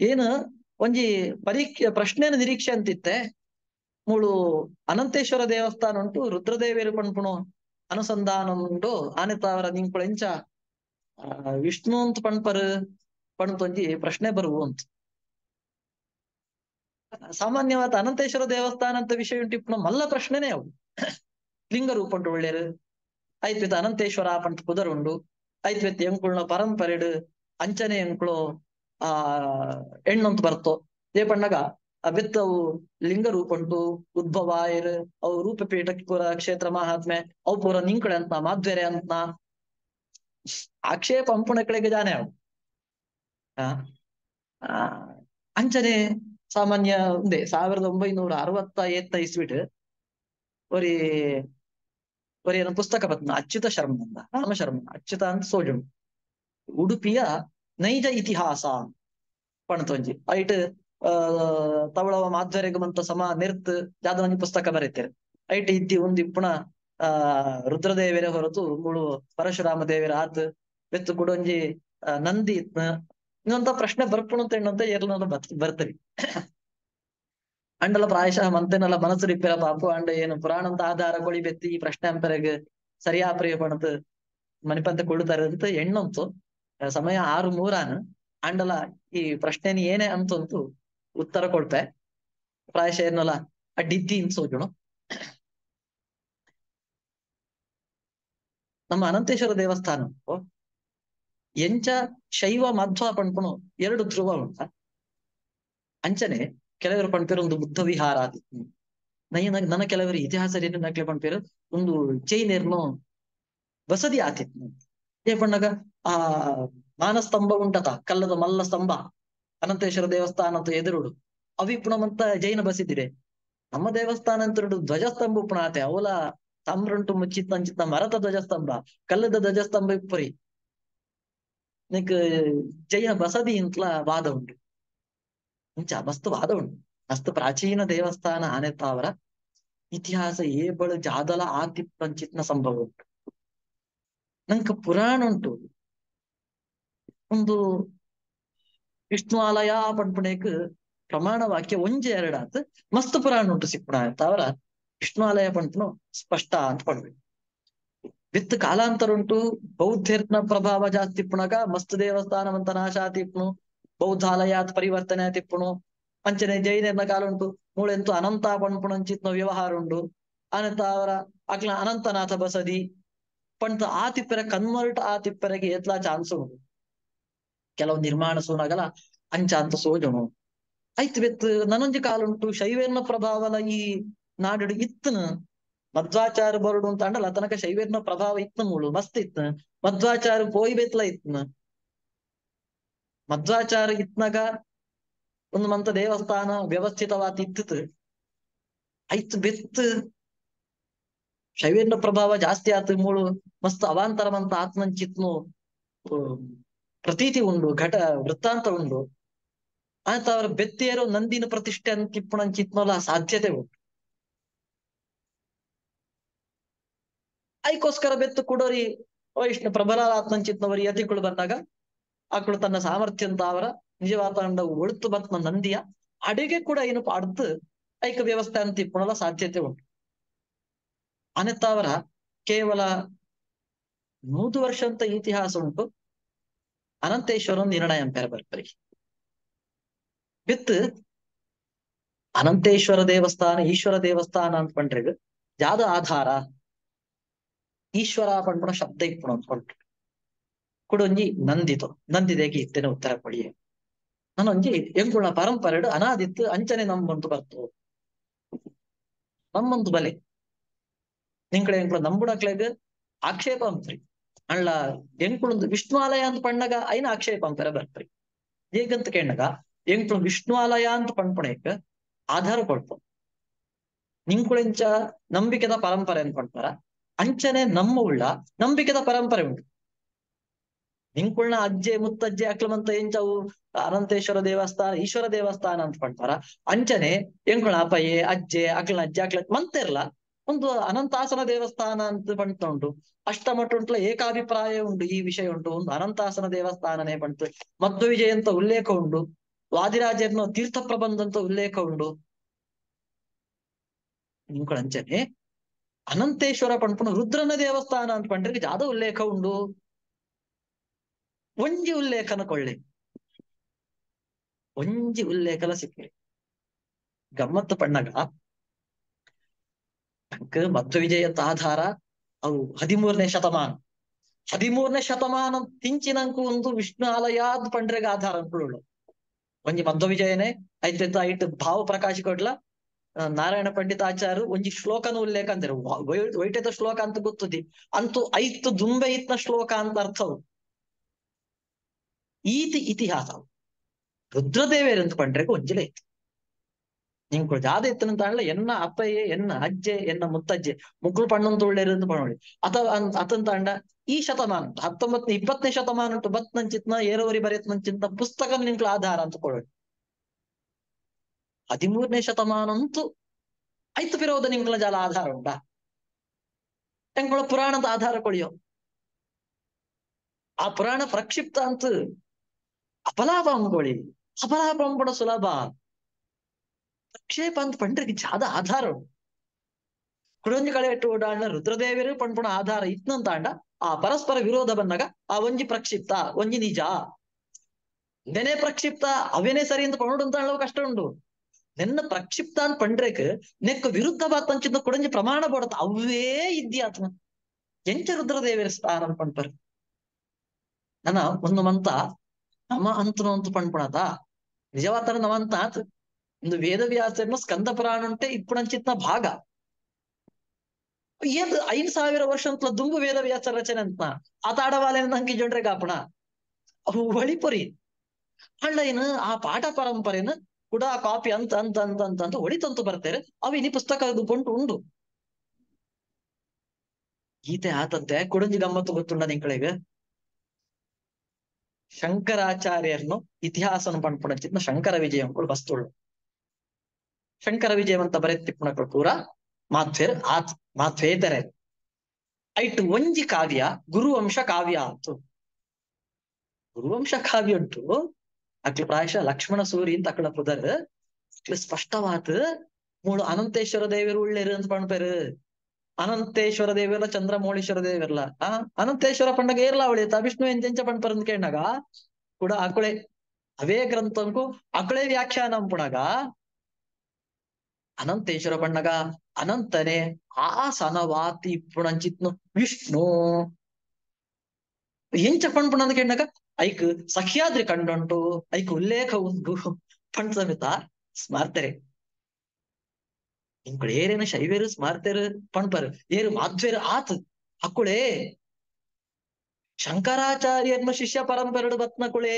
ಏನು ಒಂಜಿ ಪರೀಕ್ಷೆ ಪ್ರಶ್ನೆನ ನಿರೀಕ್ಷೆ ಅಂತಿತ್ತೆ ಮೂಳು ಅನಂತೇಶ್ವರ ದೇವಸ್ಥಾನ ಉಂಟು ರುದ್ರದೇವೇರು ಪಣ್ಪುಣು ಅನುಸಂಧಾನ ಉಂಟು ಆನೆತಾವರ ನಿಂಕುಳೆಂಚ ವಿಷ್ಣು ಅಂತ ಪಣ್ಪರು ಪಣ್ತೊಂಜಿ ಪ್ರಶ್ನೆ ಬರುವು ಅಂತ ಸಾಮಾನ್ಯವಾದ ಅನಂತೇಶ್ವರ ದೇವಸ್ಥಾನ ಅಂತ ವಿಷಯ ಉಂಟಿಪ್ಪು ಮಲ್ಲ ಪ್ರಶ್ನೆನೇ ಅವು ಲಿಂಗ ರೂಪ ಉಂಟು ಒಳ್ಳೆಯರು ಐತ್ವಿತ ಅನಂತೇಶ್ವರ ಪಂಟ್ ಕುದರುಂಡು ಐತ್ವಿತ್ ಎಂಕುಳ್ನ ಪರಂಪರೆಡು ಅಂಚನೆ ಎಂಕುಳು ಆ ಹೆಣ್ಣೊಂದು ಬರ್ತೋ ಏ ಪಣ್ಣಗ ಅವೆತ್ ಅವು ಲಿಂಗ ರೂಪ ಉಂಟು ಉದ್ಭವ ಆಯರ್ ಅವು ರೂಪಪೀಠ ಪೂರ ಕ್ಷೇತ್ರ ಮಹಾತ್ಮೆ ಅವು ಪೂರ ನಿಂಕಳೆ ಅಂತ ಮಾಧ್ವೆರೆ ಅಂತ ಆಕ್ಷೇಪ ಅಂಪುಣ ಕಡೆಗೆ ಜಾನೆ ಅವು ಆ ಅಂಚನೆ ಸಾಮಾನ್ಯ ಒಂದೇ 1960 ಇಸ್ವಿಟ್ ಒರಿ ಒರಿಯನ ಪುಸ್ತಕ ಬತ್ನ ಅಚ್ಯುತ ಶರ್ಮಂದ ರಾಮಶರ್ಮ ಅಚ್ಯುತ ಅಂತ ಸೋಜುಂಡು ಉಡುಪಿಯ ನೈಜ ಇತಿಹಾಸ ಪಣತೊಂಜಿ ಐಟ್ ತವಳವ ಮಾಧ್ವರೆಗಮಂತ ಸಮ ನಿರ್ತ್ ಯಾವ್ದೋ ಒಂಜಿ ಪುಸ್ತಕ ಬರೀತಾರೆ ಐಟ್ ಇದ್ದಿ ಒಂದಿಪ್ಪುಣ ರುದ್ರದೇವರ ಹೊರತು ಮುಳು ಪರಶುರಾಮ ದೇವರ ಆತ್ ಬೆತ್ತು ಕುಡೊಂಜಿ ನಂದಿ ಇತ್ನ ಇನ್ನೊಂತ ಪ್ರಶ್ನೆ ಬರ್ಪುಣ ಅಂತ ಎಣ್ಣಂತ ಏರ್ಲ ಬರ್ತರಿ ಅಂಡಲ ಪ್ರಾಯಶಃ ಮಂತೆನಲ್ಲ ಮನಸ್ಸು ರಿಪ್ಪೆರ ಪಾಪು ಅಂಡ ಏನು ಪುರಾಣ ಅಂತ ಆಧಾರ ಕೊಳಿ ಬೆತ್ತಿ ಈ ಪ್ರಶ್ನೆ ಅಂಪರೆಗ್ ಸರಿಯಾ ಪ್ರಿಯ ಪಣತ್ ಮನಿಪಂತ ಕೊಡುತ್ತಾರೆ ಅಂತ ಎಣ್ಣಂತು ಸಮಯ 6:03 ಅಂಡಲ ಈ ಪ್ರಶ್ನೆನಿ ಏನೇ ಅಂತಂತು ಉತ್ತರ ಕೊಡ್ಪೆ ಪ್ರಾಯಶಃ ಏನಲ್ಲ ಅಡ್ಡಿದ್ದಿ ಅಂತ ಸೋಜುಣು ನಮ್ಮ ಅನಂತೇಶ್ವರ ದೇವಸ್ಥಾನ ಎಂಚ ಶೈವ ಮಧ್ವ ಪಣ್ಪುಣು 2 ಧ್ರುವ ಉಂಟ ಅಂಚನೆ ಕೆಲವರು ಪಣ್ಪೇರು ಒಂದು ಬುದ್ಧ ವಿಹಾರ ಆದಿತ್ತು ನನ್ನ ಕೆಲವರು ಇತಿಹಾಸ ನಕ್ಲೆ ಪಣ್ಪೇರು ಒಂದು ಜೈನೇರ್ನು ಬಸದಿ ಆತಿತ್ತು ಏ ಪಣ್ಣಗ ಆ ಮಾನಸ್ತಂಭ ಉಂಟತ ಕಲ್ಲದ ಮಲ್ಲ ಸ್ತಂಭ ಅನಂತೇಶ್ವರ ದೇವಸ್ಥಾನ ಅಂತ ಎದುರುಡು ಅವಿಪುಣಮಂತ ಜೈನ ಬಸಿದಿರೆ ನಮ್ಮ ದೇವಸ್ಥಾನ ಅಂತ ಧ್ವಜಸ್ತಂಭ ಉಪುಣ ಆತೆ ಅವಲ ತಾಮ್ರಂಟು ಮುಚ್ಚಿತ್ತ ಅಂಚಿತ್ತ ಮರದ ಧ್ವಜಸ್ತಂಭ ಕಲ್ಲದ ಧ್ವಜಸ್ತಂಭ ಇಪ್ಪರಿ ನಿಕ್ ಜೈನ ಬಸದಿ ಇಂತ್ಲ ವಾದ ಉಂಟು ಇಂಚ ಮಸ್ತ್ ವಾದ ಉಂಟು ಮಸ್ತ್ ಪ್ರಾಚೀನ ದೇವಸ್ಥಾನ ಆನೆತ್ತಾವರ ಇತಿಹಾಸ ಏಬಳು ಜಾದಲ ಆತಿಪ್ಪಂಚಿತ್ನ ಸಂಭವ ಉಂಟು ನಂಕ ಪುರಾಣ ಉಂಟು ಒಂದು ವಿಷ್ಣು ಆಲಯ ಪಣ್ಪುಣೇಕ್ ಪ್ರಮಾಣ ವಾಕ್ಯ ಒಂಜೆ ಎರಡಾತ್ ಮಸ್ತ್ ಪುರಾಣ ಉಂಟು ಸಿಪ್ಪುಣ ಆಯ್ತಾವರ ವಿಷ್ಣು ಆಲಯ ಪಣ್ಪುನು ಸ್ಪಷ್ಟ ಅಂತ ಪಡ್ಬೇಕು ವಿತ್ ಕಾಲಾಂತರ ಉಂಟು ಬೌದ್ಧರ್ನ ಪ್ರಭಾವ ಜಾಸ್ತಿ ಪುಣಗ ಮಸ್ತ್ ದೇವಸ್ಥಾನ ಅಂತ ನಾಶ ಆತಿಪ್ಪುಣು ಬೌದ್ಧಾಲಯಾತ್ ಪರಿವರ್ತನೆ ಆತಿಪ್ಪುಣು ಅಂಚನೆ ಜೈನರ್ನ ಕಾಲ ಉಂಟು ಮೂಳೆಂತು ಅನಂತ ಪಣ್ಪುಣಂಚಿತ್ನ ವ್ಯವಹಾರ ಉಂಟು ಅನಂತ ಅವರ ಅಕ್ಲ ಅನಂತನಾಥ ಬಸದಿ ಪಂತ ಆ ತಿಪ್ಪರ ಕನ್ವರ್ಟ್ ಆ ತಿಪ್ಪರೆಗೆ ಎತ್ಲಾ ಚಾನ್ಸ್ ಉಂಟು ಕೆಲವು ನಿರ್ಮಾಣ ಸೂನಗಲ ಅಂಚ ಅಂತ ಸೋಜುಣು ಐತ್ ಬೆತ್ ನನೊಂಜಿ ಕಾಲ ಉಂಟು ಶೈವೇರ್ನ ಪ್ರಭಾವಲ ಈ ನಾಡು ಇತ್ತನ ಮಧ್ವಾಚಾರ ಬರುಡು ಅಂತ ಅಂಡಲ್ಲ ತನಕ ಶೈವೇರ್ನ ಪ್ರಭಾವ ಇತ್ತು ಮೂಳು ಮಸ್ತ್ ಇತ್ತು ಮಧ್ವಾಚಾರ ಪೋಯಿ ಬೆತ್ಲ ಇತ್ನ ಮಧ್ವಾಚಾರ ಇತ್ನಾಗ ಒಂದು ಮಂತ ದೇವಸ್ಥಾನ ವ್ಯವಸ್ಥಿತವಾದ ಇತ್ತು ಐತ್ ಬೆತ್ ಶೈವೇರ್ನ ಪ್ರಭಾವ ಜಾಸ್ತಿ ಆತ ಮೂಳು ಮಸ್ತ್ ಅವಾಂತರವಂತ ಆತ್ಮಂಚಿತ್ನು ಪ್ರತೀತಿ ಉಂಡು ಘಟ ವೃತ್ತಾಂತ ಉಂಡು ಅಂತ ಅವರ ಬೆತ್ತೇರೋ ನಂದಿನ ಪ್ರತಿಷ್ಠೆ ಅಂತಿಪ್ಪುಣಂಚಿತ್ನಲ್ಲ ಸಾಧ್ಯತೆ ಉಂಟು ಐಕೋಸ್ಕರ ಬೆತ್ತು ಕೊಡೋರಿ ವೈಷ್ಣು ಪ್ರಬಲಾತ್ಮಂಚಿತ್ನವರಿ ಯತಿಗಳು ಬಂದಾಗ ಆಕಳು ತನ್ನ ಸಾಮರ್ಥ್ಯ ಅಂತ ಅವರ ನಿಜವಾದ ಒಳುತು ಬತ್ನ ನಂದಿಯ ಅಡಿಗೆ ಕೂಡ ಏನು ಪಾಡ್ದು ಐಕ ವ್ಯವಸ್ಥೆ ಅಂತಿಪ್ಪುಣಲ್ಲ ಸಾಧ್ಯತೆ ಉಂಟು ಅನೆತ್ತಾವರ ಕೇವಲ 100 ವರ್ಷ ಅಂತ ಇತಿಹಾಸ ಉಂಟು ಅನಂತೇಶ್ವರನ್ ನಿರ್ಣಯ ಅಂಪೇರ ಬರ್ಪರಿ ಬಿತ್ತು ಅನಂತೇಶ್ವರ ದೇವಸ್ಥಾನ ಈಶ್ವರ ದೇವಸ್ಥಾನ ಅಂತ ಪಂಡ್ರೆಗ್ ಯಾದ ಆಧಾರ ಈಶ್ವರ ಪಂಡ್ಪುಣ ಶಬ್ದ ಇಪ್ಪುಣ ಅಂತ ಪಂಡ್ರೆ ಕುಡೊಂಜಿ ನಂದಿತು ನಂದಿದೇಗೆ ಇತ್ತೇನೆ ಉತ್ತರ ಕೊಡಿಯೆ ನಾನೊಂಜಿ ಎಂಕುಳ ಪರಂಪರೆಡು ಅನಾದಿತ್ತು ಅಂಚನೆ ನಮ್ಮಂತು ಬರ್ತು ನಮ್ಮಂತು ಬಲೆ ನಿಂಕಡೆ ಎಂಕುಳ ನಂಬುಡಕ್ಲೆಗ್ ಆಕ್ಷೇಪ ಅಂತ್ರಿ ಅಣ್ಣ ಎಂಕುಳೊಂದು ವಿಷ್ಣು ಆಲಯ ಅಂತ ಪಣ್ಣಗ ಐನ ಆಕ್ಷೇಪ ಅಂಪೆರ ಬರ್ತ್ರಿ ಹೇಗಂತ ಕೇಳಗ ಎಂಕುಳು ವಿಷ್ಣು ಆಲಯ ಅಂತ ಪಣ್ಪುಣೇಕ್ ಆಧಾರ ಕೊಡ್ತು ನಿಂಕುಳೆಂಚ ನಂಬಿಕೆದ ಪರಂಪರೆ ಅಂತ ಪಣ್ಪಾರ ಅಂಚನೆ ನಮ್ಮ ಉಳ್ಳ ನಂಬಿಕೆದ ಪರಂಪರೆ ಉಂಟು ನಿಂಕುಳ್ನ ಅಜ್ಜೆ ಮುತ್ತಜ್ಜೆ ಅಕ್ಲಮಂತ ಎಂಚವು ಅನಂತೇಶ್ವರ ದೇವಸ್ಥಾನ ಈಶ್ವರ ದೇವಸ್ಥಾನ ಅಂತ ಪಣ್ಪಾರ ಅಂಚನೆ ಎಂಕುಳ ಅಪ್ಪಯ್ಯೆ ಅಜ್ಜೆ ಅಕ್ಲನ ಅಜ್ಜೆ ಅಕ್ಲ ಮಂತೆರ್ಲ ಒಂದು ಅನಂತಾಸನ ದೇವಸ್ಥಾನ ಅಂತ ಪಣ್ತ ಉಂಟು ಅಷ್ಟಮಠ ಉಂಟ್ಲ ಏಕಾಭಿಪ್ರಾಯ ಉಂಟು ಈ ವಿಷಯ ಉಂಟು ಒಂದು ಅನಂತಾಸನ ದೇವಸ್ಥಾನನೇ ಪಣ್ತು ಮಧ್ವ ವಿಜಯ ಅಂತ ಉಲ್ಲೇಖ ಉಂಟು ವಾದಿರಾಜರ್ನ ತೀರ್ಥ ಪ್ರಬಂಧ ಅಂತ ಉಲ್ಲೇಖ ಉಂಡು. ನಿಂಕಳಂಚನೆ ಅನಂತೇಶ್ವರ ಪಂಪನು ರುದ್ರನ ದೇವಸ್ಥಾನ ಅಂತ ಪಂಡ್ರಿಗೆ ಜಾದ ಉಲ್ಲೇಖ ಉಂಡು. ಒಂಜಿ ಉಲ್ಲೇಖನ ಕೊಳ್ಳಿ, ಒಂಜಿ ಉಲ್ಲೇಖನ ಸಿಕ್ಕಿ ಗಮ್ಮತ್ತು ಪಣ್ಣಗ ಅಂಕ ಮಧ್ವ ವಿಜಯದ ಆಧಾರ ಅವು 13ನೇ ಶತಮಾನ. 13ನೇ ಶತಮಾನ ತಿಂಚಿನಂಕು ಒಂದು ವಿಷ್ಣು ಆಲಯಾದ್ ಪಂಡ್ರೆಗ ಆಧಾರ ಅನ್ಕೊಳ್ಳು. ಒಂಜಿ ಮಧ್ವ ವಿಜಯನೇ ಐತೆ ಐಟ್ ಭಾವ ಪ್ರಕಾಶ ಕೊಡ್ಲ ನಾರಾಯಣ ಪಂಡಿತಾಚಾರ್ಯ ಒಂಜಿ ಶ್ಲೋಕನ ಉಲ್ಲೇಖ ಅಂತಾರೆ. ವೈಟದ ಶ್ಲೋಕ ಅಂತ ಗೊತ್ತದಿ, ಅಂತೂ ಐತ್ ದುಂಬೆ ಇತ್ನ ಶ್ಲೋಕ ಅಂತ ಅರ್ಥವು ಈತಿ ಇತಿಹಾಸ. ರುದ್ರದೇವೇರಂತ ಪಂಡ್ರೆಗ ಒಂಜಿಲೆ ಇತ್ತು. ನಿಂಗೆ ಜಾದ ಇತ್ತನಂತ ಅಲ್ಲ, ಎನ್ನ ಅಪ್ಪಯ್ಯ ಎನ್ನ ಅಜ್ಜೆ ಎನ್ನ ಮುತ್ತಜ್ಜೆ ಮುಕ್ಳು ಪಣ್ಣನ್ ತುಳ್ಳೆರಂತ ಪಣೋಳಿ ಅಥವಾ ಅತಂತ ಅಂಡ ಈ ಶತಮಾನ 19ನೇ 20ನೇ ಶತಮಾನ ಉಂಟು ಬತ್ನಂಚಿತ್ನ ಏರೋವರಿ ಬರೆಯತ್ನಂಚಿತ್ನ ಪುಸ್ತಕ ನಿಂಕ್ಳ ಆಧಾರ ಅಂತ ಕೊಳ್ಳಿ. 13ನೇ ಶತಮಾನ ಅಂತೂ ಐತು ಪಿರೋದ ನಿಂಕ್ಳ ಜಾಲ ಆಧಾರ ಉಂಟಾ? ಎಂಗಳ ಪುರಾಣದ ಆಧಾರ ಕೊಳಿಯೋ. ಆ ಪುರಾಣ ಪ್ರಕ್ಷಿಪ್ತ ಅಂತ ಅಪಲಾಪ ಅಂಕೊಳ್ಳಿ, ಅಪಲಾಪ ಅಂಬಡ ಸುಲಭ. ಪ್ರಕ್ಷೇಪ ಅಂತ ಪಂಡ್ರಿಗೆ ಜಾದ ಆಧಾರ ಉಂಟು. ಕುಡಂಜಿ ಕಳೆ ಇಟ್ಟು ಓಡಾಡ ರುದ್ರದೇವರು ಪಂಪುಣ ಆಧಾರ ಇತ್ನಂತ ಅಂಡ ಆ ಪರಸ್ಪರ ವಿರೋಧ ಬಂದಾಗ ಆ ಒಂಜಿ ಪ್ರಕ್ಷಿಪ್ತ ಒಂಜಿ ನಿಜ ನೆನೆ ಪ್ರಕ್ಷಿಪ್ತ ಅವೇನೇ ಸರಿ ಅಂತ ಪಣೋಡು ಅಂತ ಹೇಳೋ ಕಷ್ಟ ಉಂಟು. ನೆನ್ನ ಪ್ರಕ್ಷಿಪ್ತ ಅಂತ ಪಂಡ್ರೇಕ್ ನೆಕ್ ವಿರುದ್ಧ ಬಾತಂಚಿಂದ ಕುಡಂಜಿ ಪ್ರಮಾಣ ಬೋಡತ್ತ ಅವೇ ಇದ್ಯಾತ್ಮ ಎಂಚ ರುದ್ರದೇವರ ಸ್ಥಾನ ಪಂಪರ್ ನನ್ನ ಒಂದು ಮಂತ ನಮ ಅಂತನು ಅಂತ ಪಂಪಣದ ನಿಜವಾತರ ನಮಂತ ಆತ್ ಒಂದು ವೇದವ್ಯಾಸನ ಸ್ಕಂದ ಪುರಾಣ ಉಂಟೆ ಇಪ್ಪುಣಂಚಿತ್ನ ಭಾಗ ಏನ್ 5,000 ವರ್ಷ ಅಂತಲ ದುಂಬು ವೇದವ್ಯಾಸ ರಚನೆ ಅಂತ ಆತಾಡವಾಲೆ ಅಂಕಿ ಜೊಂಡ್ರೆ ಗಾಪಣ ಅವು ಹೊಳಿಪುರಿ ಅಣ್ಣ ಏನು ಆ ಪಾಠ ಪರಂಪರೆನ ಕೂಡ ಕಾಪಿ ಅಂತ ಅಂತ ಅಂತ ಅಂತ ಅಂತ ಹೊಳಿತಂತು ಬರ್ತಾರೆ. ಅವು ಇನಿ ಪುಸ್ತಕ ಕೊಂಡು ಉಂಡು. ಗೀತೆ ಆತಂತೆ ಕುಡಂಜಿ ಗಮ್ಮತ್ತು ಗೊತ್ತುಂಡ ನಿಂಕಳಿಗೆ. ಶಂಕರಾಚಾರ್ಯರ್ನು ಇತಿಹಾಸನ ಪಂಪುಣಚಿತ್ನ ಶಂಕರ ವಿಜಯ ಅಂಕೊಂಡು ಬಸ್ತುಳ್ಳು. ಶಂಕರ ವಿಜಯವಂತ ಬರೆತ್ತಿಪ್ಪುಣಗಳು ಪೂರ ಮಾಧ್ವೇರ್ ಆತ್ ಮಾಧ್ವೇತರೆ ಐಟ್ ಒಂಜಿ ಕಾವ್ಯ ಗುರುವಂಶ ಕಾವ್ಯ ಆತು. ಗುರುವಂಶ ಕಾವ್ಯ ಉಂಟು ಅಕ್ಲ ಪ್ರಾಯಶಃ ಲಕ್ಷ್ಮಣ ಸೂರಿ ಅಂತ ಅಕ್ಳ ಪುದರ್ ಅಕ್ಲ ಸ್ಪಷ್ಟವಾತ್ ಮೂಳು ಅನಂತೇಶ್ವರ ದೇವರು ಉಳ್ಳೇರು ಅಂತ ಪಣ್ಪೇರು. ಅನಂತೇಶ್ವರ ದೇವಿರ್ಲ ಚಂದ್ರಮೌಳೀಶ್ವರ ದೇವಿರ್ಲ ಅನಂತೇಶ್ವರ ಪಂಡಗ ಏರ್ಲ ಅವಳಿತ ವಿಷ್ಣು ಎಂತೆಂಚ ಪಣ್ಪರ್ ಅಂತ ಕೇಳಾಗ ಕೂಡ ಅಕಳೆ ಅವೇ ಗ್ರಂಥಂಕು ಅಕಳೆ ವ್ಯಾಖ್ಯಾನ ಪುಣಗ ಅನಂತೇಶ್ವರ ಪಣ್ಣಗ ಅನಂತನೇ ಆಸನವಾತಿ ಪುಣಂಚಿತ್ನು ವಿಷ್ಣು ಎಂಚ ಪಣ್ಪುಣ ಅಂತ ಕೇಳಾಗ ಐಕ್ ಸಖ್ಯಾದ್ರಿ ಕಂಡುಂಟು ಐಕ್ ಉಲ್ಲೇಖ ಉಂಟು ಪಣ್ ಸಮೇತ ಸ್ಮಾರ್ತಾರೆ. ಇಂಕಳು ಏರೇನ ಶೈವೇರು ಸ್ಮಾರ್ತೇರು ಪಣ್ಪರ್ ಏರು ಮಾಧ್ವೇರು ಆತ್ ಅಕ್ಕುಳೆ ಶಂಕರಾಚಾರ್ಯರ್ನ ಶಿಷ್ಯ ಪರಂಪರೆಡು ಬತ್ನಕುಳೆ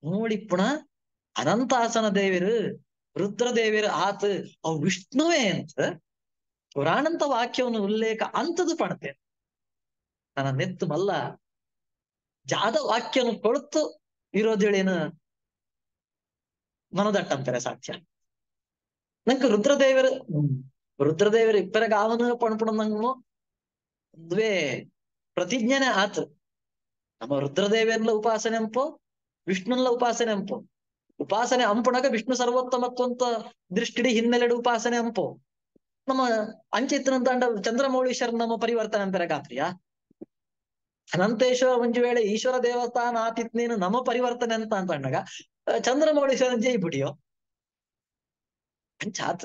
ನೋಡಿಪ್ಪುಣ ಅನಂತಾಸನ ದೇವರು ರುದ್ರದೇವರು ಆತ್ ಅವು ವಿಷ್ಣುವೇ ಅಂತ ಪುರಾಣಂತ ವಾಕ್ಯವನ್ನು ಉಲ್ಲೇಖ ಅಂತದ್ದು ಪಣತೆ ನನ್ನ ನೆತ್ತು ಮಲ್ಲ ಜಾದ ವಾಕ್ಯನು ಕೊಳ್ತು ವಿರೋಧಿಗಳೇನು ಮನದಟ್ಟಂತಾರೆ ಸಾಕ್ಷ್ಯ ನಂಗೆ ರುದ್ರದೇವರು ಇಪ್ಪರಗ ಅವನು ಪಣ್ಪುಣ ನಂಗು ಒಂದುವೇ ಪ್ರತಿಜ್ಞಾನೆ ಆತು. ನಮ್ಮ ರುದ್ರದೇವರ್ಲ ಉಪಾಸನೆ ಅಂಪು ವಿಷ್ಣುನ್ಲ ಉಪಾಸನೆ ಅಂಪು ಉಪಾಸನೆ ಅಂಪುಣಗ ವಿಷ್ಣು ಸರ್ವೋತ್ತಮತ್ವ ಅಂತ ದೃಷ್ಟಿಡಿ ಹಿನ್ನೆಲೆಡು ಉಪಾಸನೆ ಅಂಪು ನಮ್ಮ ಅಂಚಿತ್ತನ ತಂಡ ಚಂದ್ರಮೌಳೀಶ್ವರ ನಮ್ಮ ಪರಿವರ್ತನೆ ಅಂತಾರೆ ಗಾತ್ರಿಯ ಅನಂತೇಶ್ವರ ಒಂದು ವೇಳೆ ಈಶ್ವರ ದೇವಸ್ಥಾನ ಆತಿತ್ ನೀನು ನಮ್ಮ ಪರಿವರ್ತನೆ ಅಂತ ಅಂದಾಗ ಚಂದ್ರಮೌಳೀಶ್ವರನ್ ಜೈ ಬಿಡಿಯೋ ಅಂಚಾತ್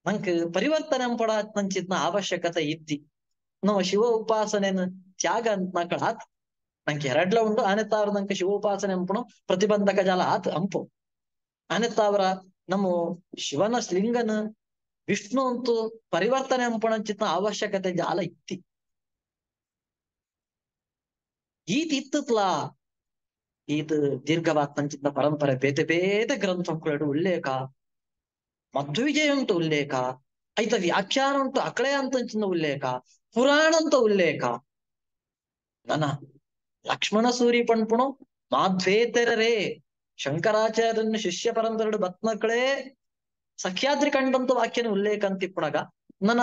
ನಂಕ್ ಪರಿವರ್ತನೆ ಅಂಪಡ ನಂಚಿತ್ನ ಅವಶ್ಯಕತೆ ಇದ್ದಿ ನಮ್ಮ ಶಿವ ಉಪಾಸನೆನ ತ್ಯಾಗ ಅಂತ ನಕಳ ಆತ್ ನಂಗೆ ಎರಡ್ಲ ಉಂಟು ಆನೆತ್ತಾವ್ರ ನಂಗೆ ಶಿವ ಉಪಾಸನೆ ಅಂಪುಣು ಪ್ರತಿಬಂಧಕ ಜಾಲ ಆತ್ ಅಂಪು ಆನೆತ್ತಾವ್ರ ನಮ್ಮ ಶಿವನ ಲಿಂಗನ ವಿಷ್ಣು ಅಂತೂ ಪರಿವರ್ತನೆ ಅಂಪುಣಂಚಿತ್ನ ಅವಶ್ಯಕತೆ ಜಾಲ ಇತ್ತಿ ಈತ್ ಇತ್ತತ್ಲಾ ಈತ್ ದೀರ್ಘವಾತ್ ನಂಚಿತ್ನ ಪರಂಪರೆ ಬೇತೆ ಬೇತೆ ಗ್ರಂಥಗಳು ಉಲ್ಲೇಖ ಮಧ್ವ ವಿಜಯ ಉಂಟು ಉಲ್ಲೇಖ ಐತ ವ್ಯಾಖ್ಯಾನ ಉಂಟು ಅಕಳೆ ಅಂತಂಚಿನ ಉಲ್ಲೇಖ ಪುರಾಣ ಅಂತ ಉಲ್ಲೇಖ ನನ್ನ ಲಕ್ಷ್ಮಣ ಸೂರಿ ಪಣ್ಪುಣು ಮಾಧ್ವೇತರರೇ ಶಂಕರಾಚಾರ್ಯನ ಶಿಷ್ಯ ಪರಂಪರೆಡು ಬತ್ಮಕ್ಕಳೇ ಸಖ್ಯಾದ್ರಿ ಕಂಡಂತ ವಾಕ್ಯನ ಉಲ್ಲೇಖ ಅಂತಿಪ್ಪುಣಗ ನನ್ನ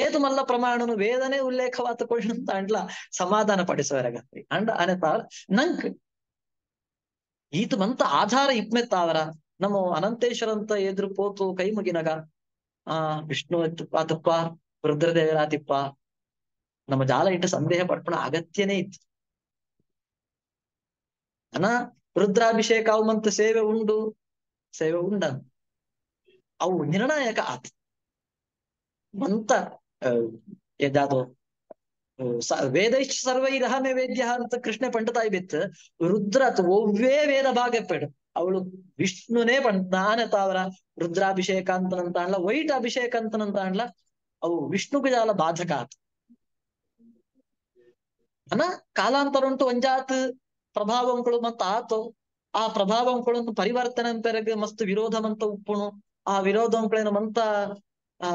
ಏದು ಮಲ್ಲ ಪ್ರಮಾಣನು ವೇದನೆ ಉಲ್ಲೇಖವಾತಕೊಳ್ಳಂತ ಅಂಡ್ಲ ಸಮಾಧಾನ ಪಡಿಸುವರೆಗ ಅಂಡ ಅನೆತ ನಂಕ್ ಈತ ಮಂತ ಆಧಾರ ಇಪ್ಮೆತ್ತಾವರ ನಮ್ಮ ಅನಂತೇಶ್ವರಂತ ಎದುರು ಪೋತು ಕೈ ಮುಗಿನಗ ವಿಷ್ಣು ಆತಪ್ಪ ರುದ್ರದೇವರಾತಿಪ್ಪ ನಮ್ಮ ಜಾಲ ಇಟ್ಟು ಸಂದೇಹ ಪಡ್ಪಣ ಅಗತ್ಯನೇ ಇತ್ತು. ಅನ ರುದ್ರಾಭಿಷೇಕ ಅವು ಮಂತ ಸೇವೆ ಉಂಡ ಅವು ನಿರ್ಣಾಯಕ ಆತ್ ಮಂತ ಎದಾದು ವೇದೈಶ್ಚ ಸರ್ವೈರಹಮೇ ವೇದ್ಯ ಅಂತ ಕೃಷ್ಣ ಪಂಡತಾಯಿ ಬಿತ್ತು ರುದ್ರತ್ ಒವ್ವೇ ವೇದ ಭಾಗಪ್ಪೆಡು ಅವಳು ವಿಷ್ಣುನೇ ನಾನತ ಅವರ ರುದ್ರಾಭಿಷೇಕ ಅಂತನಂತ ಅನ್ಲ ವೈಟ್ ಅಭಿಷೇಕ ಅಂತನಂತ ಅನ್ಲ ಅವು ವಿಷ್ಣುಗೆ ಜಾಲ ಬಾಧಕ ಆತು ಅನ ಕಾಲಾಂತರ ಉಂಟು ಒಂಜಾತ್ ಪ್ರಭಾವಂಗಳು ಮತ್ತ ಆತು ಆ ಪ್ರಭಾವಂಗಳನ್ನು ಪರಿವರ್ತನೆ ಪೆರಗ ಮಸ್ತ್ ವಿರೋಧಮಂತ ಉಪ್ಪುಣು ಆ ವಿರೋಧಂಗಳೇನ ಮಂತ ಆ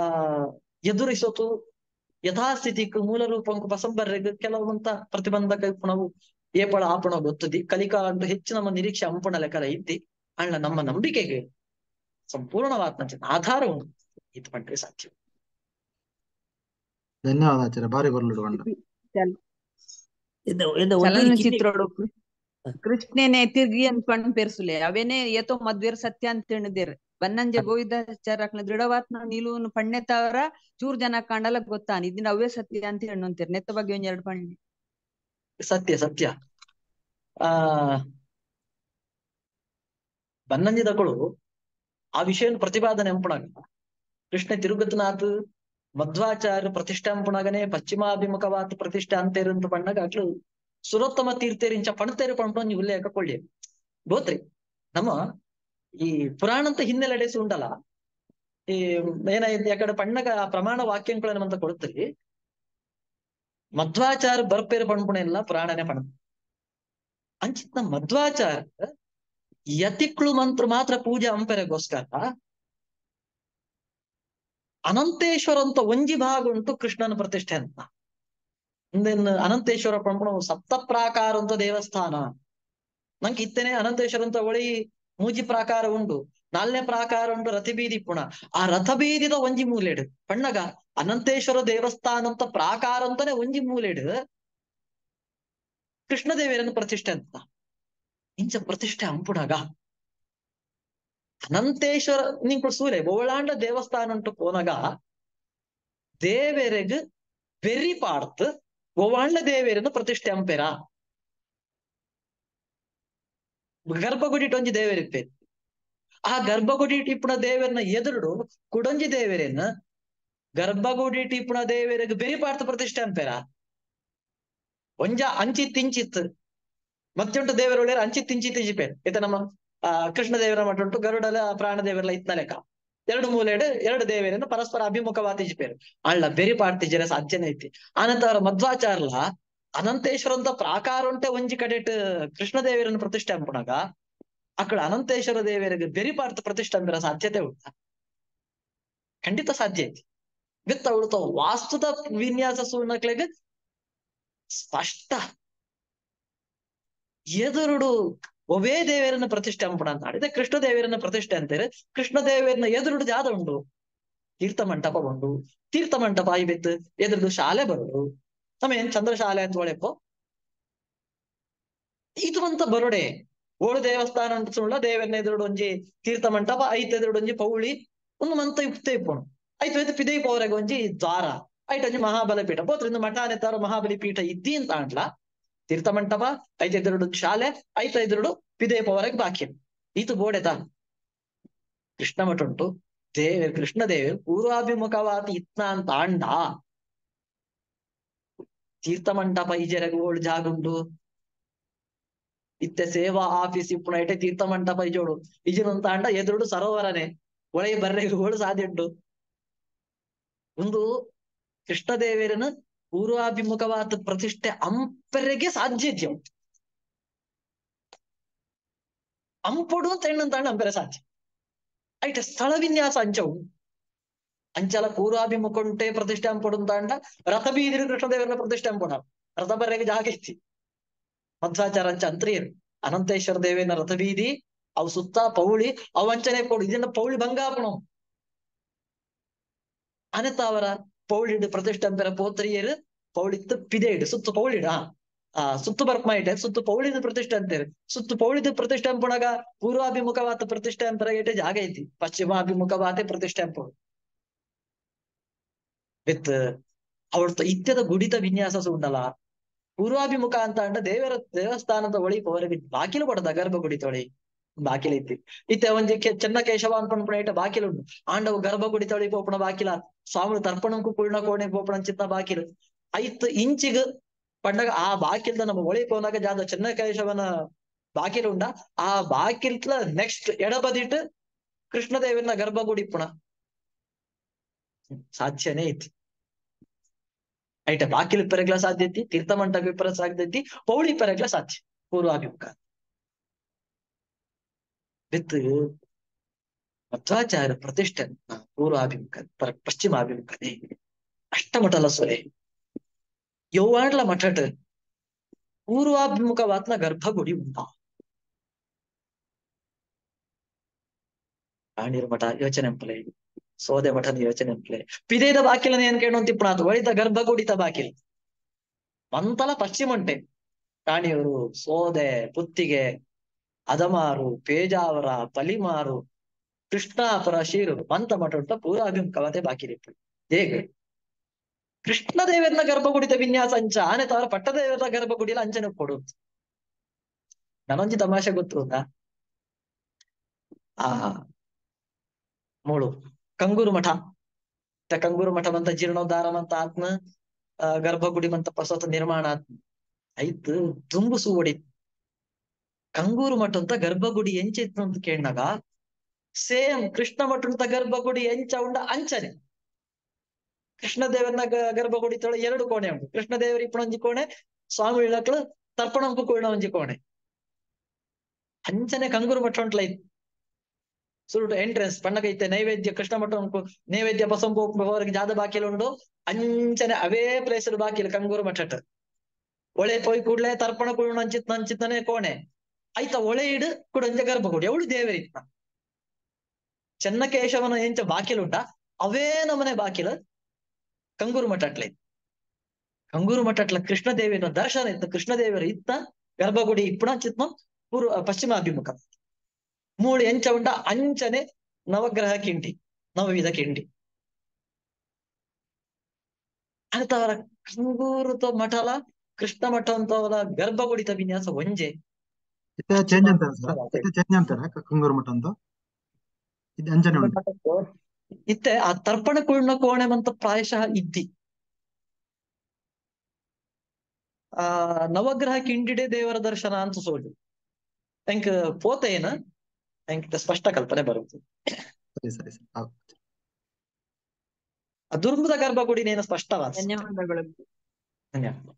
ಎದುರಿಸೋತು ಯಥಾಸ್ಥಿತಿಕ್ ಮೂಲ ರೂಪಂಕು ಪಸಂಬರ್ರೆಗ್ ಕೆಲವಂತ ಪ್ರತಿಬಂಧಕ ಉಪ್ಪುಣವು ಏಪಳ ಆಪಣ ಗೊತ್ತದಿ ಕಲಿಕಾ ಅಂಟು ಹೆಚ್ಚು ನಮ್ಮ ನಿರೀಕ್ಷೆ ಅಂಪುಣ ಲೆಕ್ಕದ ಇದ್ದಿ ಅಣ್ಣ ನಮ್ಮ ನಂಬಿಕೆಗೆ ಸಂಪೂರ್ಣವಾದ ಆಧಾರ ಉಂಟು ಇದು ಪಂಡ್ರೆ ಸಾಧ್ಯ. ಧನ್ಯವಾದ ಆಚಾರ್ಯ, ಬಾರಿ ಬರ್ಲಿಡು ಚಲನಚಿತ್ರೋಡು ಕೃಷ್ಣನೇ ತಿರ್ಗಿ ಅನ್ಪಣ್ ಪೇರ್ಸುಲೆ ಅವೇನೇ ಏತೋ ಮದ್ವೇರ್ ಸತ್ಯ ಅಂತ ತಿಳಿದಿರ್ ಬನ್ನಂಜೆ ಗೋವಿಂದಾಚಾರ್ಯ ದೃಢವಾತ್ನ ನಿಲುವನು ಪಣ್ಣೆತ್ತವರ ಚೂರ್ ಜನ ಕಾಂಡಲ ಗೊತ್ತಾನ ಇದನ್ನ ಅವೇ ಸತ್ಯ ಅಂತ ಹೇಳಂತೀರ್ ನೆತ್ತ ಬಗ್ಗೆ ಒಂದ್ ಎರಡು ಪಣ್ಣೆ ಸತ್ಯ ಬನ್ನಂಜಿ ತಗಳು ಆ ವಿಷಯ ಪ್ರತಿಪಾದನೆ ಅಂಪುಣಾಗ ಕೃಷ್ಣ ತಿರುಗತನಾಥ್ ಮಧ್ವಾಚಾರ್ಯ ಪ್ರತಿಷ್ಠಾಂಪುಣಾಗನೆ ಪಶ್ಚಿಮಾಭಿಮುಖವಾದ ಪ್ರತಿಷ್ಠೆ ಅಂತೇರಂತ ಪಣ್ಣಾಗ ಅಟ್ಲು ಸುರೋತ್ತಮ ತೀರ್ಥೇರಿಂಚ ಪಣತೇರು ಪಂಪಣಿ ಉಲ್ಲೇಖ ಕೊಳ್ಳಿ ಗೋತ್ರಿ ನಮ್ಮ ಈ ಪುರಾಣ ಅಂತ ಹಿನ್ನೆಲೆಡೆಸಿ ಉಂಟಲ್ಲ ಈ ಏನಾಯ್ತು ಯಾಕಡೆ ಪಣ್ಣಗ ಪ್ರಮಾಣ ವಾಕ್ಯಗಳನ್ನಂತ ಕೊಡ್ತೀರಿ ಮಧ್ವಾಚಾರ ಬರ್ಪೇರು ಪಣ್ಪುಣ ಎಲ್ಲ ಪುರಾಣನೇ ಪಣ ಅಂಚಿತ್ ನಮ್ಮ ಮಧ್ವಾಚಾರ ಯತಿಕ್ಳು ಮಾತ್ರ ಪೂಜೆ ಅಂಪೆರೆಗೋಸ್ಕರ ಅನಂತೇಶ್ವರ ಅಂತ ಒಂಜಿ ಭಾಗ ಉಂಟು ಕೃಷ್ಣನ ಪ್ರತಿಷ್ಠೆ ಅಂತ ಇಂದೇನು ಅನಂತೇಶ್ವರ ಪಂಪಣ ಸಪ್ತ ಪ್ರಾಕಾರ ಅಂತ ದೇವಸ್ಥಾನ ನಂಗೆ ಇತ್ತೇನೆ ಅನಂತೇಶ್ವರ ಅಂತ ಒಳಿ ಮೂಜಿ ಪ್ರಾಕಾರ ಉಂಡು 4ನೇ ಪ್ರಾಕಾರ ಉಂಟು ರಥಬೀದಿ ಪುಣ ಆ ರಥಬೀದಿದ ಒಂಜಿ ಮೂಲೆಡು ಪಣ್ಣಗ ಅನಂತೇಶ್ವರ ದೇವಸ್ಥಾನ ಅಂತ ಪ್ರಾಕಾರ ಅಂತಾನೆ ಒಂಜಿ ಮೂಲೆಡು ಕೃಷ್ಣದೇವಿಯರನ್ನು ಪ್ರತಿಷ್ಠೆ ಅಂತ ಇಂಚ ಪ್ರತಿಷ್ಠೆ ಅಂಪುಣಗ ಅನಂತೇಶ್ವರ ನಿಂಕು ಸೂರೆ ಬೋಳಾಂಡ ದೇವಸ್ಥಾನ ಉಂಟು ಪೋನಗ ದೇವೆರೆಗ್ ಬೆರಿ ಪಾಡ್ತು ಗೋವಾಂಡ ದೇವೇರನ್ನು ಪ್ರತಿಷ್ಠೆ ಅಂಪೆರ ಗರ್ಭಗುಡಿ ಒಂಜಿ ದೇವೇರಿಪ್ಪೆ ಆ ಗರ್ಭಗುಡಿ ಟಿಪ್ಪುಣ ದೇವೇರನ್ನ ಎದುರುಡು ಕುಡೊಂಜಿ ದೇವೇರನ್ನ ಗರ್ಭಗುಡಿ ಟಿಪ್ಪುಣ ದೇವೇರೆಗ್ ಬೆರಿ ಪಾಡ್ತು ಪ್ರತಿಷ್ಠೆ ಅಂಪೆರ ಒಂಜ ಅಂಚಿ ತಿಂಚಿತ್ ಮತ್ತುಂಟು ದೇವರ ಒಳ್ಳೆ ಅಂಚಿ ತಿಂಚಿ ತಿಂಚಿಪೇರ್ ಇತ ನಮ್ಮ ಕೃಷ್ಣ ದೇವರ ಮಠ ಉಂಟು ಗರುಡಲ ಪ್ರಾಣ ದೇವರಲ್ಲ ಇತ್ನ ಲೆಕ್ಕ ಎರಡು ಮೂಲೆಡು ಎರಡು ದೇವರನ್ನು ಪರಸ್ಪರ ಅಭಿಮುಖವಾತಿಜ್ಪೇರು ಅಳ್ಳ ಬೆರಿ ಪಾಡ್ತಿಜರ ಸಾಧ್ಯನೇ ಐತಿ ಆನಂತರ ಮಧ್ವಾಚಾರ್ಲ ಅನಂತೇಶ್ವರ ಅಂತ ಪ್ರಾಕಾರ ಉಂಟೆ ಒಂಜಿ ಕಡೆಟ್ ಕೃಷ್ಣ ದೇವರನ್ನು ಪ್ರತಿಷ್ಠೆ ಅಂಪುಣಗ ಅಕ್ಕಳ ಅನಂತೇಶ್ವರ ದೇವರಿಗೆ ಬೆರಿ ಪಾಡ್ತ ಪ್ರತಿಷ್ಠೆ ಅಂಬಿರ ಸಾಧ್ಯತೆ ಉಂಟ ಖಂಡಿತ ಸಾಧ್ಯ ಐತಿ ವಿತ್ತ ಉಳ್ತ ವಾಸ್ತುದ ವಿನ್ಯಾಸ ಸುಣ್ಣಕ್ಲೆಗ್ ಸ್ಪಷ್ಟ ಎದುರುಡು ಒವೇ ದೇವರನ್ನ ಪ್ರತಿಷ್ಠೆ ಅಂಪಣ ಅಂತ ಆಡಿದೆ ಕೃಷ್ಣ ದೇವರನ್ನ ಪ್ರತಿಷ್ಠೆ ಅಂತಾರೆ ಕೃಷ್ಣ ದೇವರನ್ನ ಎದುರುಡು ಜಾದ ಉಂಡು ತೀರ್ಥ ಮಂಟಪ ಉಂಡು ತೀರ್ಥ ಮಂಟಪ ಆಯ್ಬಿತ್ತು ಎದುರುಡು ಶಾಲೆ ಬರೋಡು ನಮೇನ್ ಚಂದ್ರ ಶಾಲೆ ಅಂತ ಒಳೆಪ್ಪೋ ಇದು ಅಂತ ಬರೋಡೆ ಓಳು ದೇವಸ್ಥಾನ ಅಂತ ಸುಳ್ಳ ದೇವರನ್ನ ಎದುರುಡು ಒಂಜಿ ತೀರ್ಥ ಮಂಟಪ ಐತ್ ಎದುರುಡು ಒಂಜಿ ಪೌಳಿ ಒಂದು ಮಂತ ಇಪ್ತೆ ಇಪ್ಪೋಣ ಐತು ಪಿದೈ ಪೌರಗ ಒಂಜಿ ದ್ವಾರ ಐಟ್ ಒಂಜಿ ಮಹಾಬಲಿಪೀಠ ಬೋತ್ರಿಂದ ಮಠಾನೆತ್ತಾರ ಮಹಾಬಲಿ ಪೀಠ ಇದ್ದಿ ಅಂತ ಅಂಟ್ಲ ತೀರ್ಥ ಮಂಟಪ ಐತ ಎದುರುಡು ಶಾಲೆ ಐತ ಎದುರುಡು ಪಿದೇ ಪವರಗೆ ಬಾಕಿ ಈತು ಬೋಡೆತ ಕೃಷ್ಣ ಮಠ ಉಂಟು ಕೃಷ್ಣ ದೇವರು ಪೂರ್ವಾಭಿಮುಖವಾದ ಇತ್ನ ಅಂತ ಆಂಡ ತೀರ್ಥ ಮಂಟಪ ಈಜೆರಗ ಓಳು ಜಾಗ ಉಂಟು ಇತ್ತೆ ಸೇವಾ ಆಫೀಸ್ ಇಪ್ಪುಣ ಐಟೆ ತೀರ್ಥ ಮಂಟಪ ಈಜೋಡು ಈಜಿನಂತ ಆಂಡ ಎದುರುಡು ಸರೋವರನೆ ಒಳಗೆ ಬರ್ರೆ ಓಳು ಸಾಧ್ಯ ಉಂಟು ಒಂದು ಕೃಷ್ಣ ದೇವರನ ಪೂರ್ವಾಭಿಮುಖವಾದ ಪ್ರತಿಷ್ಠೆ ಅಂಪರೆಗೆ ಸಾಧ್ಯತೆ ಉಂಟು ಅಂಪೊಡು ಅಂತ ಹೆಣ್ಣಂತಾಂಡ ಅಂಪೆರೆ ಸಾಧ್ಯ ಐಟೆ ಸ್ಥಳ ವಿನ್ಯಾಸ ಅಂಚವು ಅಂಚಲ ಪೂರ್ವಾಭಿಮುಖ ಉಂಟೆ ಪ್ರತಿಷ್ಠೆ ಅಂಪೊಡು ಅಂತಾಂಡ ರಥ ಬೀದಿರು ಕೃಷ್ಣದೇವರನ್ನ ಪ್ರತಿಷ್ಠೆ ಅಂಪೊಡ ರಥ ಬರ್ರೆಗೆ ಜಾಗ ಐತಿ ಮಧ್ವಾಚಾರ ಅಂಚ ಅಂತ್ರಿಯರು ಅನಂತೇಶ್ವರ ದೇವೇನ ರಥ ಬೀದಿ ಅವು ಸುತ್ತ ಪೌಳಿ ಅವು ಅಂಚನೆ ಕೊಡು ಇದನ್ನ ಪೌಳಿ ಭಂಗಾಪಣ ಅನೆತ ಅವರ ಪೌಳಿಡು ಪ್ರತಿಷ್ಠೆ ಅಂಪೆರ ಪೋತ್ರಿಯರು ಪೌಳಿತ್ತು ಪಿದೇಡು ಸುತ್ತ ಪೌಳಿಡ ಸುತ್ತು ಬರ್ಕ್ಮಾಯಿಟ್ಟೆ ಸುತ್ತು ಪೌಳಿದ ಪ್ರತಿಷ್ಠೆ ಅಂತೇವೆ. ಸುತ್ತು ಪೌಳಿದ ಪ್ರತಿಷ್ಠೆ ಅಂಪುಣಗ ಪೂರ್ವಾಭಿಮುಖವಾದ ಪ್ರತಿಷ್ಠೆ ಅಂಪರ ಏಟೆ ಜಾಗ ಐತಿ, ಪಶ್ಚಿಮಾಭಿಮುಖವಾತೆ ಪ್ರತಿಷ್ಠೆ ಅಂಪು ವಿತ್ ಅವಡ್ತ ಇತ್ಯದ ಗುಡಿತ ವಿನ್ಯಾಸ ಉಂಡಲ್ಲ. ಪೂರ್ವಾಭಿಮುಖ ಅಂತ ಅಂಡ ದೇವಸ್ಥಾನದ ಒಳಿ ಹೊರಗೆ ಬಾಕಿಲು ಪಡದ ಗರ್ಭಗುಡಿ ತೊಳಿ ಬಾಕಿಲು ಇತ್ತಿ ಇತ್ತೆ ಒಂಜಿ ಚೆನ್ನ ಕೇಶವ ಅನ್ಪಣ ಏಟ ಬಾಕಿಲು ಉಂಡು. ಆಂಡವು ಗರ್ಭಗುಡಿ ತೊಳಿ ಪೋಪಣ ಬಾಕಿಲ ಸ್ವಾಮಿ ತರ್ಪಣಂಕು ಕುಳ್ಳ ಕೋಣೆ ಪೋಪಣ ಚಿತ್ತ ಬಾಕಿಲು ಐತ್ ಇಂಚಿಗ್ ಪಂಡಗ ಆ ಬಾಕಿಲ್ದ ನಮ್ಮ ಒಳಿ ಪೋನಾಗ ಜಾದ ಚೆನ್ನ ಕೇಶವನ ಬಾಕಿಲು ಉಂಡ. ಆ ಬಾಕಿಲ್ತ್ಲ ನೆಕ್ಸ್ಟ್ ಎಡಬದಿಟ್ಟು ಕೃಷ್ಣದೇವನ ಗರ್ಭಗುಡಿ ಪುಣ ಸಾಧ್ಯನೇ ಐತಿ. ಐಟ ಬಾಕಿಲು ಪೆರಗ್ಲ ಸಾಧ್ಯ ಐತಿ, ತೀರ್ಥಮಂಟಪ ಪರ ಸಾಧ್ಯ ಐತಿ, ಪೌಳಿ ಪೆರಗ್ಲ ಸಾಧ್ಯ ಪೂರ್ವಾಭಿಮುಖ ವಿತ್ ಮಧ್ವಾಚಾರ್ಯ ಪ್ರತಿಷ್ಠೆ ಪೂರ್ವಾಭಿಮುಖ ಪಶ್ಚಿಮಾಭಿಮುಖನೇ ಅಷ್ಟಮಠಲ ಸೊಲೆ ಯೌವಾಡ್ಲ ಮಠಟ್ ಪೂರ್ವಾಭಿಮುಖವಾತ್ನ ಗರ್ಭಗುಡಿ ಉಂಟಾ ಕಾಣಿರು ಮಠ ಯೋಚನೆ ಎಂಪಲೆ, ಸೋದೆ ಮಠದ ಯೋಚನೆ ಎಂಪಲೆ ಪಿದೇದ ಬಾಕಿಲನ ಏನ್ ಕೇಳೋ ತಿಪ್ಪಣಾತು ಒಳಿತ ಗರ್ಭಗುಡಿತ ಬಾಕಿಲ್ ಮಂತಲ ಪಶ್ಚಿಮಂಟೆ ಕಾಣಿಯೂರು ಸೋದೆ ಪುತ್ತಿಗೆ ಅದಮಾರು ಪೇಜಾವರ ಪಲಿಮಾರು ಕೃಷ್ಣಾಪುರ ಶೀರು ಮಂತ ಮಠ ಉಂಟ ಪೂರ್ವಾಭಿಮುಖವಾತೆ ಬಾಕಿಲಿಪ್ಪು ಹೇಗ ಕೃಷ್ಣದೇವರನ ಗರ್ಭಗುಡಿತ ವಿನ್ಯಾಸ ಅಂಚ ಆನೆ ತವರ ಪಟ್ಟದೇವರ ಗರ್ಭಗುಡಿಯಲ್ಲಿ ಅಂಚನೆ ಕೊಡುದು. ನನೊಂಜಿ ತಮಾಷೆ ಗೊತ್ತು ಅಂತ ಮೂಳು ಕಂಗೂರು ಮಠ ಕಂಗೂರು ಮಠ ಮಂತ ಜೀರ್ಣೋದ್ಧಾರ ಮಂತ ಆತ್ಮ ಗರ್ಭಗುಡಿ ಮಂತ ಪ್ರಸತ ನಿರ್ಮಾಣ ಆತ್ಮ ಐತ್ ದುಂಬುಸು ಹೊಡಿತ್. ಕಂಗೂರು ಮಠ ಅಂತ ಗರ್ಭಗುಡಿ ಎಂಚ ಇತ್ತು ಅಂತ ಕೇಳಿನಾಗ ಸೇಮ್ ಕೃಷ್ಣ ಮಠ ಅಂತ ಗರ್ಭಗುಡಿ ಎಂಚ ಉಂಡ ಅಂಚನೆ. ಕೃಷ್ಣದೇವರನ ಗರ್ಭಗುಡಿ ತೊಳೆ 2 ಕೋಣೆ ಉಂಟು. ಕೃಷ್ಣದೇವರ ಇಪ್ಪಣ ಒಂಜಿ ಕೋಣೆ, ಸ್ವಾಮಿ ಇಳಕ್ಲು ತರ್ಪಣಂಕು ಕೂರ್ಣ ಒಂಜಿ ಕೋಣೆ ಅಂಚನೆ ಕಂಗೂರು ಮಠ ಉಂಟ್ಲ ಇತ್ತು. ಸುರುಟು ಎಂಟ್ರೆನ್ಸ್ ಪಣ್ಣಗ ಐತೆ ನೈವೇದ್ಯ ಕೃಷ್ಣ ಮಠ ಉಂಟು, ನೈವೇದ್ಯ ಪಸಂಪು ಹೊರಗೆ ಜಾದ ಬಾಕಿಲು ಉಂಡು ಅಂಚನೆ ಅವೇ ಪ್ಲೇಸ್ ಬಾಕಿಲು ಕಂಗೂರು ಮಠಟ್. ಒಳೆ ಪೋಯ್ ಕೂಡ್ಲೆ ತರ್ಪಣ ಕೂರ್ಣ ಅಂಚಿತ್ತನೆ ಕೋಣೆ ಐತ ಒಳೆ ಇಡು ಕುಡಂಜ ಗರ್ಭಗುಡಿ ಅವಳು ದೇವರಿತ್ತ. ಚೆನ್ನಕೇಶವನ ಎಂಚ ಬಾಕಿಲುಂಟ ಅವೇ ನಮನೆ ಬಾಕಿಲು ಕಂಗೂರು ಮಠ ಅಟ್ಲ ಇತ್ತು. ಕಂಗೂರು ಮಠ ಅಟ್ಲ ಕೃಷ್ಣದೇವಿನ ದರ್ಶನ ಇತ್ತು. ಕೃಷ್ಣದೇವರ ಇತ್ತ ಗರ್ಭಗುಡಿ ಇಪ್ಪಣ ಚಿತ್ಮ ಪಶ್ಚಿಮಾಭಿಮುಖ ಮೂಳು ಎಂಚ ಉಂಡ ಅಂಚನೆ ನವಗ್ರಹ ಕಿಂಡಿ ನವವಿಧ ಕಿಂಡಿ ಅಂತವರ ಕಂಗೂರುತ ಮಠಲ ಕೃಷ್ಣ ಮಠ ಅಂತವರ ಗರ್ಭಗುಡಿತ ವಿನ್ಯಾಸ ಒಂಜೆ ಇತ್ತೆ ಚೇಂಜ್ ಅಂತಾರ ಸರ್, ಇತ್ತೆ ಚೇಂಜ್ ಅಂತಾರ ಕಂಗೂರು ಮಠ ಅಂತ ಇದು ಅಂಜನೆ ಉಂಟು. ಇತ್ತೆ ಆ ತರ್ಪಣ ಕುಳ್ಳ ಕೋಣೆ ಮಂತ ಪ್ರಾಯಶಃ ಇದ್ದಿ ನವಗ್ರಹ ಕಿಂಡಿಡೆ ದೇವರ ದರ್ಶನ ಅಂತ ಸೋಜು ಎಂಕ್ ಪೋತೇನ ಎಂಕ್ ಸ್ಪಷ್ಟ ಕಲ್ಪನೆ ಬರುತ್ತೆ. ಸರಿ ಸರಿ ಸರಿ ದುರ್ಮುದ ಗರ್ಭಗುಡಿ ನೇನು ಸ್ಪಷ್ಟವಾದ. ಧನ್ಯವಾದಗಳು. ಧನ್ಯವಾದ.